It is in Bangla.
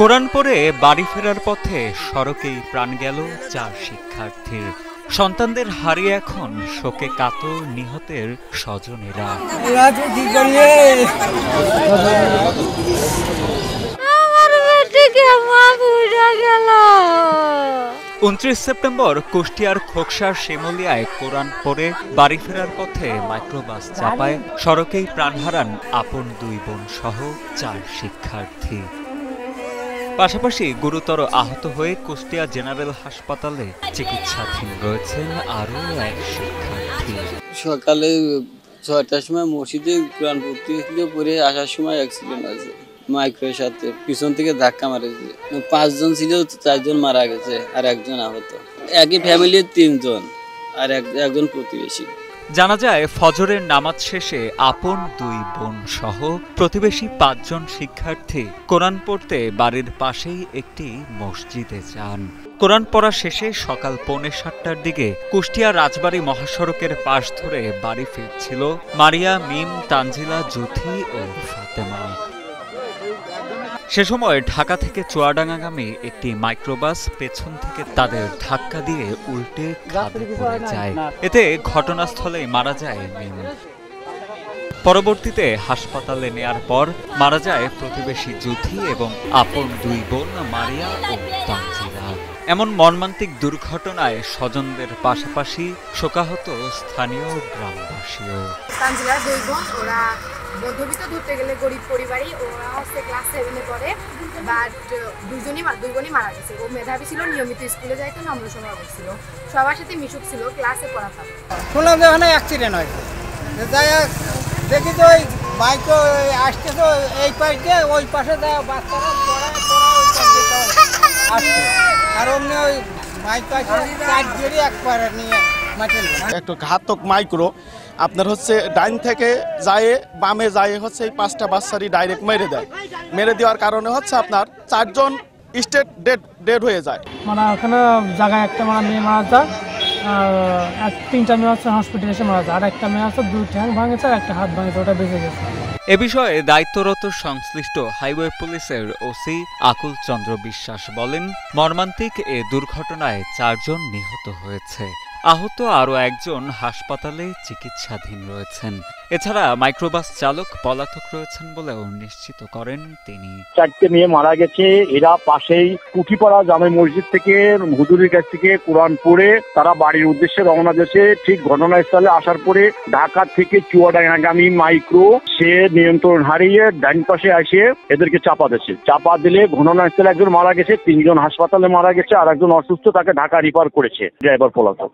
কোরআন পড়ে বাড়ি ফেরার পথে সড়কেই প্রাণ গেল 4 শিক্ষার্থীর। সন্তানদের হারিয়ে এখন শোকে কাতর নিহতের স্বজনেরা। 29 সেপ্টেম্বর কুষ্টিয়ার খোকসার শিমুলিয়ায় কোরআন পড়ে বাড়ি ফেরার পথে মাইক্রোবাস চাপায় সড়কেই প্রাণ হারান আপন 2 বোন সহ 4 শিক্ষার্থী। পাশাপাশি গুরুতর আহত হয়ে কুষ্টিয়া জেনারেল হাসপাতালে চিকিৎসাধীন রয়েছেন আরও 1 শিক্ষার্থী। সকালে 6টার সময় মসজিদে কোরআন পড়তে পড়ে আসার সময় অ্যাক্সিডেন্ট আছে, মাইক্রোর সাথে পিছন থেকে ধাক্কা মারেছে। 5 জন ছিল, 4 জন মারা গেছে আর 1 জন আহত। একই ফ্যামিলির 3 জন আর একজন প্রতিবেশী। জানা যায় ফজরের নামাজ শেষে আপন 2 বোন সহ প্রতিবেশী 5 জন শিক্ষার্থী কোরআন পড়তে বাড়ির পাশেই একটি মসজিদে যান। কোরআন পড়া শেষে সকাল 6:45টার দিকে কুষ্টিয়া রাজবাড়ী মহাসড়কের পাশ ধরে বাড়ি ফিরছিল মারিয়া, মিম, তানজিলা, জুথি ও ফাতেমা। সে সময় ঢাকা থেকে চুয়াডাঙ্গাগামী একটি মাইক্রোবাস পেছন থেকে তাদের ধাক্কা দিয়ে উল্টে খাদে পড়ে যায়। এতে ঘটনাস্থলেই মারা যায় মিম। পরবর্তীতে হাসপাতালে নেয়ার পর মারা যায় প্রতিবেশী জুথি এবং আপন 2 বোন মারিয়া ও তানজিলা। এমন মর্মান্তিক দুর্ঘটনায় স্বজনদের পাশাপাশি শোকাহত স্থানীয় গ্রামবাসীও। তানজিলার 2 বোন, ওরা মধ্যবিত্ত ধরতে গেলে গরিব পরিবারই। ওরা হচ্ছে ক্লাস 7-এ পড়ে, বাট 2 বোনই মারা গেছে। ও মেধাবী ছিল, নিয়মিত স্কুলে যাইতো, নম্র স্বভাব ছিল, সবার সাথে মিশুক ছিল, ক্লাসে পড়াতাম। শুনলাম যে ওখানে অ্যাক্সিডেন্ট হয়েছে। যাই দেখি তো ওই বাইক আসছে, তো এই পাশ দিয়ে ওই পাশে যায় বাচ্চারা আসছে, আর অমনি ওই বাইক পাশে একবারে নিয়ে একটু ঘাতক মাইক্রো আপনার হচ্ছে ডাইন থেকে যায় বামে যায় হচ্ছে এই 5টা বাচ্চারই ডাইরেক্ট মেরে দেওয়ার কারণে হচ্ছে আপনার 4 জন স্টেট ডেড হয়ে যায়। মানে ওখানে জায়গায় একটা মেয়ে মারা যায়, আর 3টা মেয়ে হচ্ছে হসপিটালে এসে মারা যায়, আর একটা মেয়ে আছে 2 ঠ্যাং ভাঙেছে আর একটা হাত ভাঙেছে, ওটা বেঁচে গেছে। এ বিষয়ে দায়িত্বরত সংশ্লিষ্ট হাইওয়ে পুলিশের ওসি আকুল চন্দ্র বিশ্বাস বলেন, মর্মান্তিক এ দুর্ঘটনায় 4 জন নিহত হয়েছে। আহত আরও 1 জন হাসপাতালে চিকিৎসাধীন রয়েছেন। এছাড়া মাইক্রোবাস চালক পলাতক রয়েছেন বলেও নিশ্চিত করেন তিনি। 4টে মেয়ে মারা গেছে। এরা পাশেই কুঠিপাড়া জামে মসজিদ থেকে হুজুরের কাছ থেকে কোরআন পড়ে তারা বাড়ির উদ্দেশ্যে রওনা দিয়েছে। ঠিক ঘটনাস্থলে আসার পরে ঢাকা থেকে চুয়াডাঙ্গাগামী মাইক্রো সে নিয়ন্ত্রণ হারিয়ে ডান পাশে এসে এদেরকে চাপা দিয়েছে। চাপা দিলে ঘটনাস্থলে 1 জন মারা গেছে, 3 জন হাসপাতালে মারা গেছে, আর 1 জন অসুস্থ, তাকে ঢাকা রিফার করেছে। ড্রাইভার পলাতক।